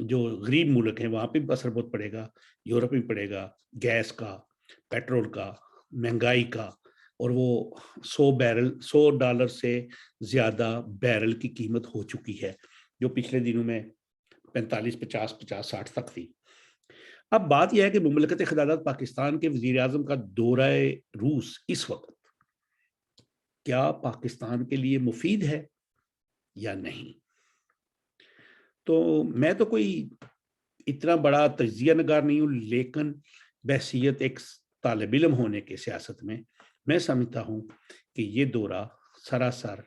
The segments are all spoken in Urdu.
جو غریب ملک ہیں وہاں پہ بھی اثر بہت پڑے گا، یورپ میں پڑے گا، گیس کا، پیٹرول کا، مہنگائی کا، اور وہ $100 سے زیادہ بیرل کی قیمت ہو چکی ہے، جو پچھلے دنوں میں 45 50 50 60 تک تھی۔ اب بات یہ ہے کہ مملکت خدادات پاکستان کے وزیر اعظم کا دورہ روس اس وقت کیا پاکستان کے لیے مفید ہے یا نہیں؟ تو میں تو کوئی اتنا بڑا تجزیہ نگار نہیں ہوں، لیکن بحیثیت ایک طالب علم ہونے کے سیاست میں سمجھتا ہوں کہ یہ دورہ سراسر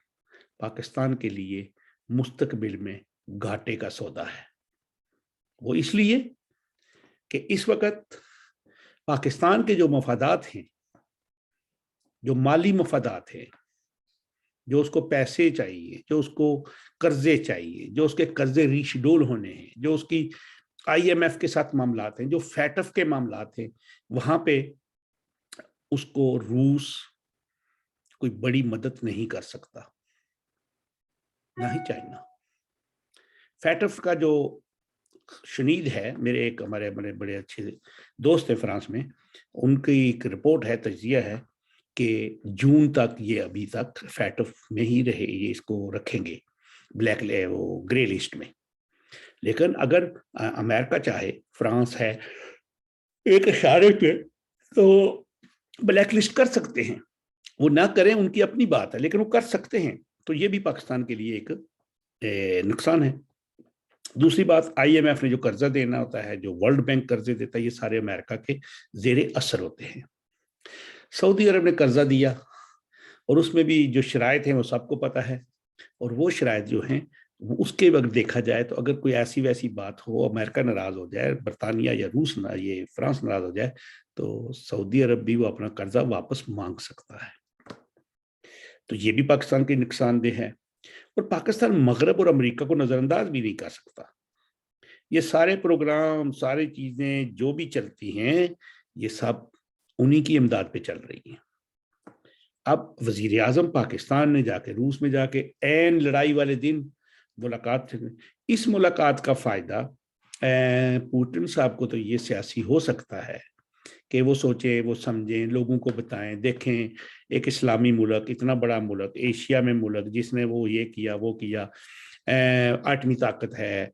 پاکستان کے لیے مستقبل میں گھاٹے کا سودا ہے۔ وہ اس لیے کہ اس وقت پاکستان کے جو مفادات ہیں، جو مالی مفادات ہیں، جو اس کو پیسے چاہیے، جو اس کو قرضے چاہیے، جو اس کے قرضے ریشیڈول ہونے ہیں، جو اس کی IMF کے ساتھ معاملات ہیں، جو فیٹف کے معاملات ہیں، وہاں پہ اس کو روس کوئی بڑی مدد نہیں کر سکتا، نہ ہی چائنا۔ فیٹف کا جو شنید ہے، میرے ایک ہمارے بڑے اچھے دوست ہیں فرانس میں، ان کی ایک رپورٹ ہے، تجزیہ ہے کہ جون تک یہ ابھی تک فیٹف میں ہی رہے، یہ اس کو رکھیں گے بلیک وہ گرے لسٹ میں۔ لیکن اگر امریکہ چاہے، فرانس ہے ایک اشارے پہ، تو بلیک لسٹ کر سکتے ہیں، وہ نہ کریں ان کی اپنی بات ہے، لیکن وہ کر سکتے ہیں، تو یہ بھی پاکستان کے لیے ایک نقصان ہے۔ دوسری بات، IMF نے جو قرضہ دینا ہوتا ہے، جو ورلڈ بینک قرضے دیتا ہے، یہ سارے امریکہ کے زیر اثر ہوتے ہیں۔ سعودی عرب نے قرضہ دیا، اور اس میں بھی جو شرائط ہیں وہ سب کو پتہ ہے، اور وہ شرائط جو ہیں اس کے وقت دیکھا جائے تو اگر کوئی ایسی ویسی بات ہو، امریکہ ناراض ہو جائے، برطانیہ یا روس یہ فرانس ناراض ہو جائے، تو سعودی عرب بھی وہ اپنا قرضہ واپس مانگ سکتا ہے۔ تو یہ بھی پاکستان کے نقصان دہ ہے، اور پاکستان مغرب اور امریکہ کو نظر انداز بھی نہیں کر سکتا۔ یہ سارے پروگرام، ساری چیزیں جو بھی چلتی ہیں، یہ سب انہی کی امداد پہ چل رہی ہیں۔ اب وزیر اعظم پاکستان نے جا کے روس میں جا کے عین لڑائی والے دن ملاقات، اس ملاقات کا فائدہ پوٹن صاحب کو تو یہ سیاسی ہو سکتا ہے کہ وہ سوچیں، وہ سمجھیں، لوگوں کو بتائیں، دیکھیں ایک اسلامی ملک، اتنا بڑا ملک، ایشیا میں ملک جس نے وہ یہ کیا وہ کیا، آٹمی طاقت ہے،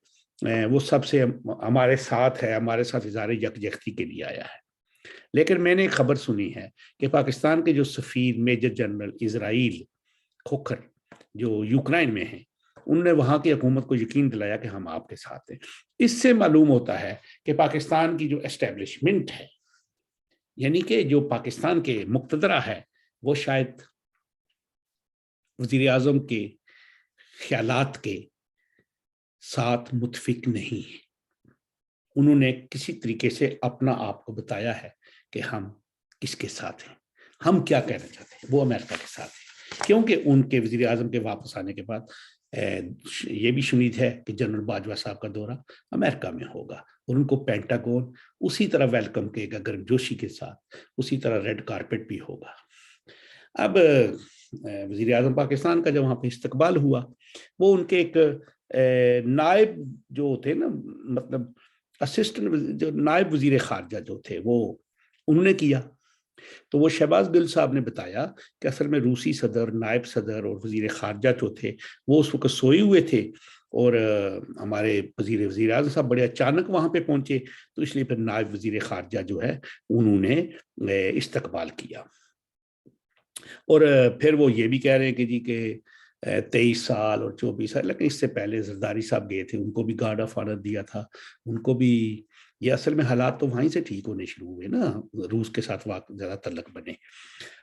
وہ سب سے ہمارے ساتھ ہے، ہمارے ساتھ اظہار یکجہتی کے لیے آیا ہے۔ لیکن میں نے ایک خبر سنی ہے کہ پاکستان کے جو سفیر میجر جنرل اسرائیل کھوکھر جو یوکرائن میں ہیں، انہوں نے وہاں کی حکومت کو یقین دلایا کہ ہم آپ کے ساتھ ہیں۔ اس سے معلوم ہوتا ہے کہ پاکستان کی جو اسٹیبلشمنٹ ہے، یعنی کہ جو پاکستان کے مقتدرہ ہے، وہ شاید وزیر اعظم کے خیالات کے ساتھ متفق نہیں ہے۔ انہوں نے کسی طریقے سے اپنا آپ کو بتایا ہے کہ ہم کس کے ساتھ ہیں، ہم کیا کہنا چاہتے ہیں، وہ امریکہ کے ساتھ ہیں، کیونکہ ان کے وزیر اعظم کے واپس آنے کے بعد یہ بھی شنید ہے کہ جنرل باجوہ صاحب کا دورہ امریکہ میں ہوگا، اور ان کو پینٹاگون اسی طرح ویلکم کرے گا، گرم جوشی کے ساتھ، اسی طرح ریڈ کارپٹ بھی ہوگا۔ اب وزیر اعظم پاکستان کا جب وہاں پہ استقبال ہوا، وہ ان کے ایک نائب جو تھے نا، مطلب اسسٹنٹ جو نائب وزیر خارجہ جو تھے، وہ انہوں نے کیا، تو وہ شہباز گل صاحب نے بتایا کہ اصل میں روسی صدر، نائب صدر اور وزیر خارجہ جو تھے وہ اس وقت سوئے ہوئے تھے، اور ہمارے وزیر اعظم صاحب بڑے اچانک وہاں پہ پہنچے، تو اس لیے پھر نائب وزیر خارجہ جو ہے انہوں نے استقبال کیا۔ اور پھر وہ یہ بھی کہہ رہے ہیں کہ جی کہ 23 سال اور 24 سال، لیکن اس سے پہلے زرداری صاحب گئے تھے، ان کو بھی گارڈ آف آنر دیا تھا، ان کو بھی، یہ اصل میں حالات تو وہیں سے ٹھیک ہونے شروع ہوئے نا، روس کے ساتھ زیادہ تعلق بنے۔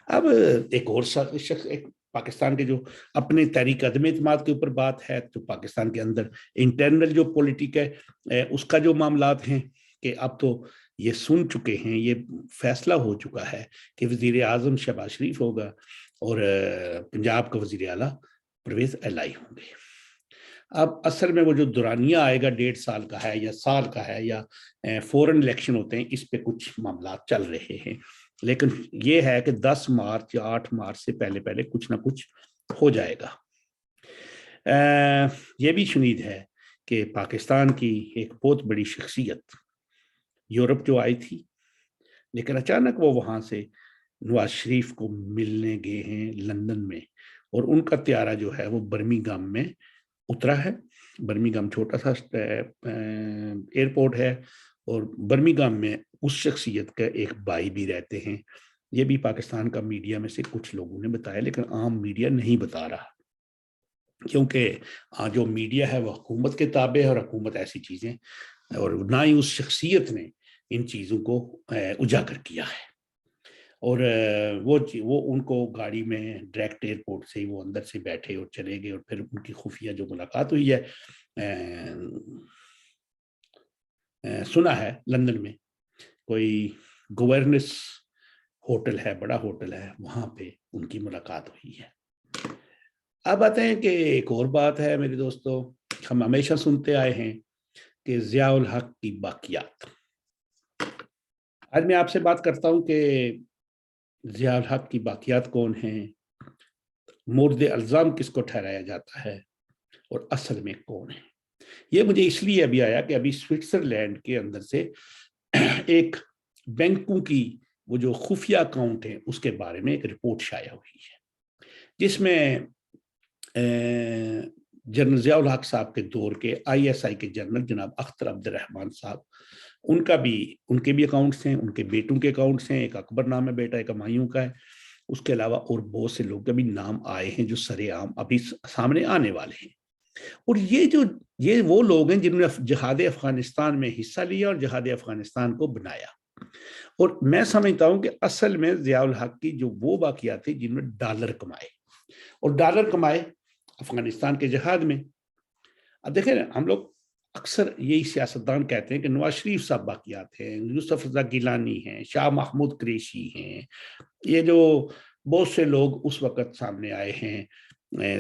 اب ایک اور شخص، ایک پاکستان کے جو اپنے تحریک عدم اعتماد کے اوپر بات ہے، تو پاکستان کے اندر انٹرنل جو پولیٹک ہے اس کا جو معاملات ہیں، کہ اب تو یہ سن چکے ہیں، یہ فیصلہ ہو چکا ہے کہ وزیر اعظم شہباز شریف ہوگا، اور پنجاب کا وزیر اعلیٰ پرویز الہی ہوں گے۔ اب اصل میں وہ جو دورانیہ آئے گا 1.5 سال کا ہے یا سال کا ہے، یا فورن الیکشن ہوتے ہیں، اس پہ کچھ معاملات چل رہے ہیں، لیکن یہ ہے کہ 10 مارچ یا 8 مارچ سے پہلے کچھ نہ کچھ ہو جائے گا۔ یہ بھی شنید ہے کہ پاکستان کی ایک بہت بڑی شخصیت یورپ جو آئی تھی، لیکن اچانک وہ وہاں سے نواز شریف کو ملنے گئے ہیں لندن میں، اور ان کا طیارہ جو ہے وہ برمنگھم میں اترا ہے۔ برمنگھم چھوٹا سا ایئرپورٹ ہے، اور برمنگھم میں اس شخصیت کا ایک بھائی بھی رہتے ہیں۔ یہ بھی پاکستان کا میڈیا میں سے کچھ لوگوں نے بتایا، لیکن عام میڈیا نہیں بتا رہا، کیونکہ جو میڈیا ہے وہ حکومت کے تابع ہے، اور حکومت ایسی چیزیں، اور نہ ہی اس شخصیت نے ان چیزوں کو اجاگر کیا ہے۔ اور وہ ان کو گاڑی میں ڈائریکٹ ایئرپورٹ سے وہ اندر سے بیٹھے اور چلے گئے، اور پھر ان کی خفیہ جو ملاقات ہوئی ہے، سنا ہے لندن میں کوئی گورنس ہوٹل ہے، بڑا ہوٹل ہے، وہاں پہ ان کی ملاقات ہوئی ہے۔ اب آتے ہیں کہ ایک اور بات ہے میرے دوستو، ہم ہمیشہ سنتے آئے ہیں کہ ضیاء الحق کی باقیات۔ آج میں آپ سے بات کرتا ہوں کہ ضیاء الحق کی باقیات کون ہیں، مورد الزام کس کو ٹھہرایا جاتا ہے، اور اصل میں کون ہے۔ یہ مجھے اس لیے ابھی آیا کہ ابھی سوئٹزرلینڈ کے اندر سے ایک بینکوں کی وہ جو خفیہ اکاؤنٹ ہیں اس کے بارے میں ایک رپورٹ شائع ہوئی ہے، جس میں جنرل ضیاء الحق صاحب کے دور کے آئی ایس آئی کے جنرل جناب اختر عبد الرحمان صاحب، ان کے بھی اکاؤنٹس ہیں، ان کے بیٹوں کے اکاؤنٹس ہیں، ایک اکبر نام ہے بیٹا، ایک ہمایوں کا ہے، اس کے علاوہ اور بہت سے لوگ ابھی نام آئے ہیں جو سرے عام ابھی سامنے آنے والے ہیں۔ اور یہ وہ لوگ ہیں جنہوں نے جہاد افغانستان میں حصہ لیا اور جہاد افغانستان کو بنایا۔ اور میں سمجھتا ہوں کہ اصل میں ضیاء الحق کی جو وہ باقیات تھے جن میں ڈالر کمائے، اور ڈالر کمائے افغانستان کے جہاد میں۔ اب دیکھیں ہم لوگ اکثر یہی سیاستدان کہتے ہیں کہ نواز شریف صاحب باقیات ہیں، یوسف رضا گیلانی ہیں، شاہ محمود قریشی ہیں، یہ جو بہت سے لوگ اس وقت سامنے آئے ہیں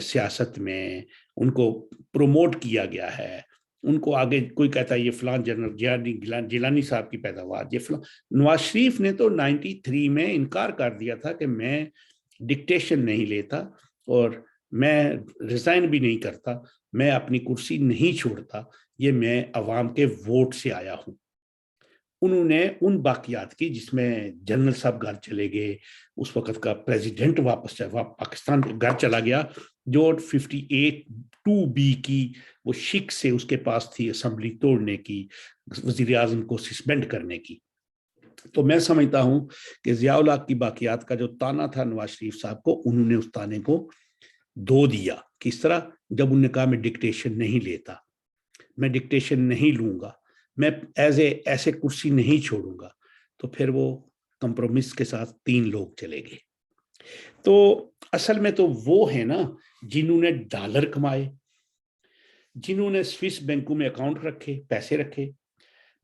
سیاست میں، ان کو پروموٹ کیا گیا ہے، ان کو آگے کوئی کہتا ہے یہ فلان جنرل گیلانی صاحب کی پیداوار، یہ فلان۔ نواز شریف نے تو 93 میں انکار کر دیا تھا کہ میں ڈکٹیشن نہیں لیتا اور میں ریزائن بھی نہیں کرتا، میں اپنی کرسی نہیں چھوڑتا، یہ میں عوام کے ووٹ سے آیا ہوں۔ انہوں نے ان باقیات کی جس میں جنرل صاحب گھر چلے گئے، اس وقت کا پریزیڈنٹ واپس پاکستان گھر چلا گیا، جو 58(2)B کی وہ شک سے اس کے پاس تھی اسمبلی توڑنے کی، وزیر اعظم کو سسپینڈ کرنے کی۔ تو میں سمجھتا ہوں کہ ضیاء الحق کی باقیات کا جو تانا تھا نواز شریف صاحب کو، انہوں نے اس تانے کو دو دیا۔ کس طرح؟ جب انہوں نے کہا میں ڈکٹیشن نہیں لیتا، میں ڈکٹیشن نہیں لوں گا، میں ایسے کرسی نہیں چھوڑوں گا، تو پھر وہ کمپرومس کے ساتھ 3 لوگ چلے گئے۔ تو اصل میں تو وہ ہے نا جنہوں نے ڈالر کمائے، جنہوں نے سوئس بینکوں میں اکاؤنٹ رکھے، پیسے رکھے،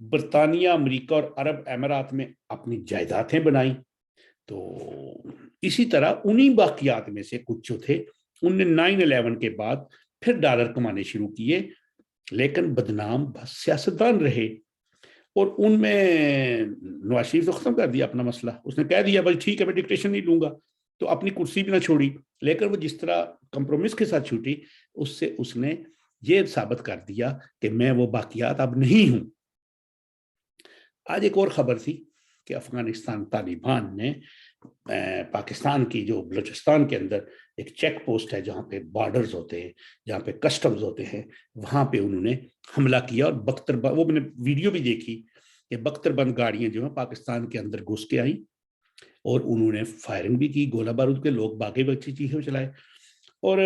برطانیہ، امریکہ اور عرب امارات میں اپنی جائیدادیں بنائیں۔ تو اسی طرح انہی باقیات میں سے کچھ جو تھے، ان نے 9/11 کے بعد پھر ڈالر کمانے شروع کیے، لیکن بدنام بس سیاستدان رہے۔ اور ان میں نواز شریف تو ختم کر دیا اپنا مسئلہ، اس نے کہہ دیا بھائی ٹھیک ہے میں ڈکٹیشن نہیں لوں گا، تو اپنی کرسی بھی نہ چھوڑی، لیکن وہ جس طرح کمپرومس کے ساتھ چھوٹی، اس سے اس نے یہ ثابت کر دیا کہ میں وہ باقیات اب نہیں ہوں۔ آج ایک اور خبر تھی کہ افغانستان طالبان نے پاکستان کی جو بلوچستان کے اندر ایک چیک پوسٹ ہے جہاں پہ بارڈرز ہوتے ہیں، جہاں پہ کسٹمز ہوتے ہیں، وہاں پہ انہوں نے حملہ کیا، اور وہ میں نے ویڈیو بھی دیکھی کہ بختر بند گاڑیاں جو ہیں پاکستان کے اندر گھس کے آئیں، اور انہوں نے فائرنگ بھی کی، گولہ بارود کے، لوگ باغی بچی چیزیں چلائے۔ اور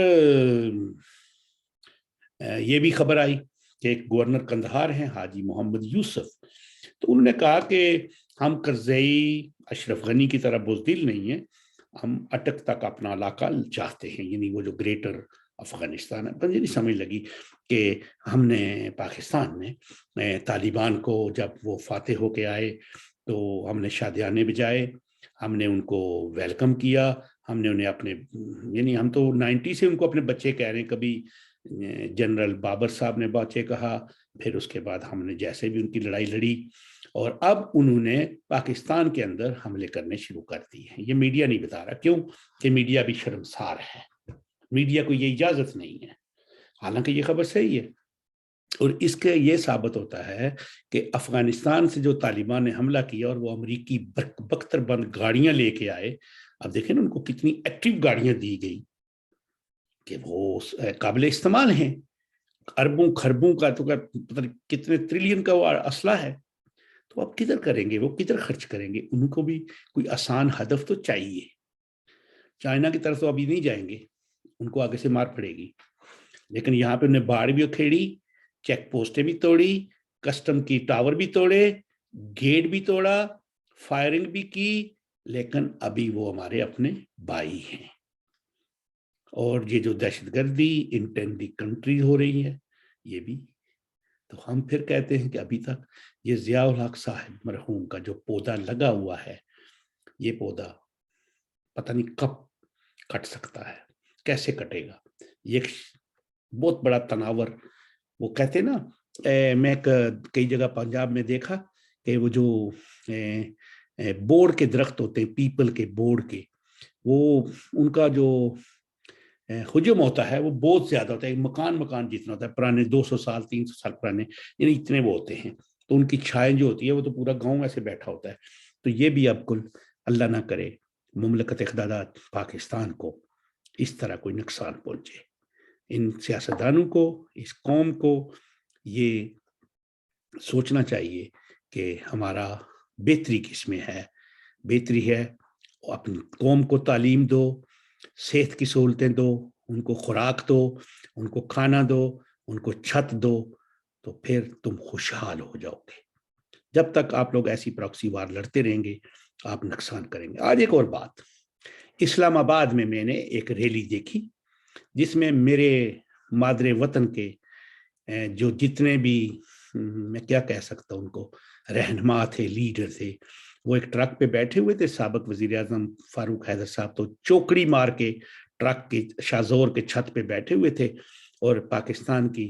یہ بھی خبر آئی کہ ایک گورنر قندھار ہیں حاجی محمد یوسف، تو انہوں نے کہا کہ ہم کرزئی اشرف غنی کی طرح بزدل نہیں ہیں، ہم اٹک تک اپنا علاقہ چاہتے ہیں، یعنی وہ جو گریٹر افغانستان ہے۔ مجھے نہیں سمجھ لگی کہ ہم نے پاکستان نے طالبان کو جب وہ فاتح ہو کے آئے تو ہم نے شادیانے بجائے، ہم نے ان کو ویلکم کیا، ہم نے انہیں اپنے، یعنی ہم تو 90 سے ان کو اپنے بچے کہہ رہے ہیں، کبھی جنرل بابر صاحب نے بچے کہا، پھر اس کے بعد ہم نے جیسے بھی ان کی لڑائی لڑی، اور اب انہوں نے پاکستان کے اندر حملے کرنے شروع کر دی ہیں۔ یہ میڈیا نہیں بتا رہا، کیوں کہ میڈیا بھی شرمسار ہے، میڈیا کو یہ اجازت نہیں ہے، حالانکہ یہ خبر صحیح ہے۔ اور اس کے یہ ثابت ہوتا ہے کہ افغانستان سے جو طالبان نے حملہ کیا اور وہ امریکی بختر بند گاڑیاں لے کے آئے، اب دیکھیں نا ان کو کتنی ایکٹیو گاڑیاں دی گئی کہ وہ قابل استعمال ہیں، اربوں خربوں کا تو پتہ نہیں کتنے ٹریلین کا وہ اسلحہ ہے، تو اب کدھر کریں گے، وہ کدھر خرچ کریں گے؟ ان کو بھی کوئی آسان ہدف تو چاہیے۔ چائنا کی طرف تو ابھی نہیں جائیں گے، ان کو آگے سے مار پڑے گی، لیکن یہاں پہ انہیں باڑ بھی کھیڑی، چیک پوسٹیں بھی توڑی، کسٹم کی ٹاور بھی توڑے، گیٹ بھی توڑا، فائرنگ بھی کی، لیکن ابھی وہ ہمارے اپنے بھائی ہیں۔ اور یہ جو دہشت گردی انٹین دی کنٹری ہو رہی ہے، یہ بھی تو ہم پھر کہتے ہیں کہ ابھی تک یہ ضیاء الحق صاحب مرحوم کا جو پودا لگا ہوا ہے، یہ پودا پتہ نہیں کب کٹ سکتا ہے، کیسے کٹے گا؟ یہ بہت بڑا تناور، وہ کہتے نا، میں کئی جگہ پنجاب میں دیکھا کہ وہ جو بورڈ کے درخت ہوتے ہیں، پیپل کے بورڈ کے، وہ ان کا جو حجم ہوتا ہے وہ بہت زیادہ ہوتا ہے، مکان جتنا ہوتا ہے، پرانے 200 سال 300 سال پرانے، یعنی اتنے وہ ہوتے ہیں، تو ان کی چھائیں جو ہوتی ہے وہ تو پورا گاؤں ایسے بیٹھا ہوتا ہے۔ تو یہ بھی اب کل اللہ نہ کرے مملکت اقتدار پاکستان کو اس طرح کوئی نقصان پہنچے، ان سیاستدانوں کو، اس قوم کو یہ سوچنا چاہیے کہ ہمارا بہتری کس میں ہے؟ بہتری ہے اپنی قوم کو تعلیم دو، صحت کی سہولتیں دو، ان کو خوراک دو، ان کو کھانا دو، ان کو چھت دو، تو پھر تم خوشحال ہو جاؤ گے۔ جب تک آپ لوگ ایسی پراکسی وار لڑتے رہیں گے، آپ نقصان کریں گے۔ آج ایک اور بات، اسلام آباد میں نے ایک ریلی دیکھی جس میں میرے مادر وطن کے جو جتنے بھی میں کیا کہہ سکتا ہوں ان کو رہنما تھے، لیڈر تھے، وہ ایک ٹرک پہ بیٹھے ہوئے تھے۔ سابق وزیر اعظم فاروق حیدر صاحب تو چوکڑی مار کے ٹرک کے شاہزور کے چھت پہ بیٹھے ہوئے تھے، اور پاکستان کی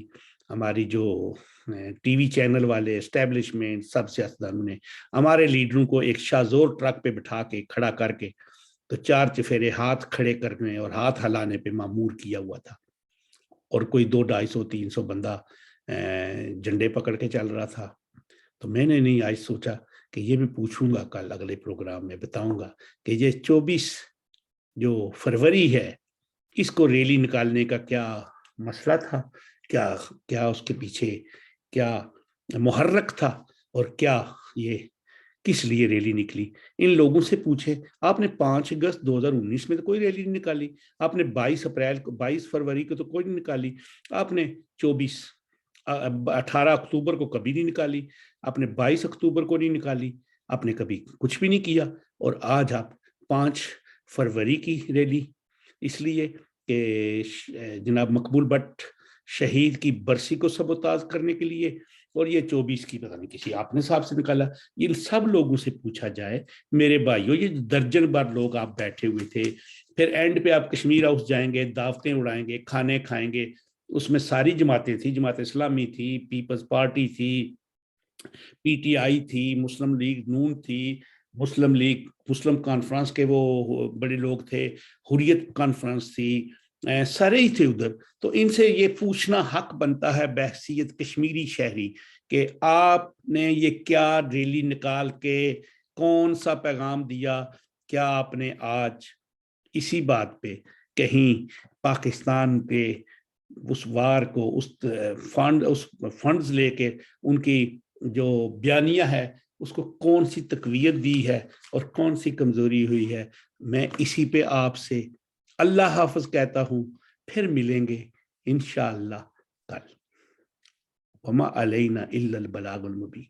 ہماری جو ٹی وی چینل والے اسٹیبلشمنٹ سب سیاستدانوں نے ہمارے لیڈروں کو ایک شاہزور ٹرک پہ بٹھا کے کھڑا کر کے تو 4 چفیرے ہاتھ کھڑے کرنے اور ہاتھ ہلانے پہ معمور کیا ہوا تھا، اور کوئی 200-250-300 بندہ جھنڈے پکڑ کے چل رہا تھا۔ تو میں نے نہیں آج سوچا کہ یہ بھی پوچھوں گا، کل اگلے پروگرام میں بتاؤں گا کہ یہ 24 جو فروری ہے، اس کو ریلی نکالنے کا کیا مسئلہ تھا، کیا اس کے پیچھے کیا محرک تھا، اور کیا یہ کس لیے ریلی نکلی؟ ان لوگوں سے پوچھے، آپ نے 5 اگست 2019 میں تو کوئی ریلی نہیں نکالی، آپ نے 22 فروری کو تو کوئی نہیں نکالی، آپ نے 18 اکتوبر کو کبھی نہیں نکالی، آپ نے 22 اکتوبر کو نہیں نکالی، آپ نے کبھی کچھ بھی نہیں کیا، اور آج آپ 5 فروری کی ریلی، اس لیے کہ جناب مقبول بٹ شہید کی برسی کو سبوتاژ کرنے کے لیے، اور یہ 24 کی پتہ نہیں کسی آپ نے صاحب سے نکالا۔ ان سب لوگوں سے پوچھا جائے، میرے بھائیوں، یہ درجن بار لوگ آپ بیٹھے ہوئے تھے، پھر اینڈ پہ آپ کشمیر ہاؤس جائیں گے، دعوتیں اڑائیں گے، کھانے کھائیں گے، اس میں ساری جماعتیں تھیں، جماعت اسلامی تھی، پیپلز پارٹی تھی، پی ٹی آئی تھی، مسلم لیگ نون تھی، مسلم لیگ مسلم کانفرنس کے وہ بڑے لوگ تھے، حریت کانفرنس تھی، سارے ہی تھے ادھر۔ تو ان سے یہ پوچھنا حق بنتا ہے بحیثیت کشمیری شہری کہ آپ نے یہ کیا ریلی نکال کے کون سا پیغام دیا؟ کیا آپ نے آج اسی بات پہ کہیں پاکستان پہ اس وار کو اس فنڈز لے کے ان کی جو بیانیہ ہے اس کو کون سی تقویت دی ہے اور کون سی کمزوری ہوئی ہے؟ میں اسی پہ آپ سے اللہ حافظ کہتا ہوں، پھر ملیں گے انشاءاللہ کل۔ وما علینا الا البلاغ المبین۔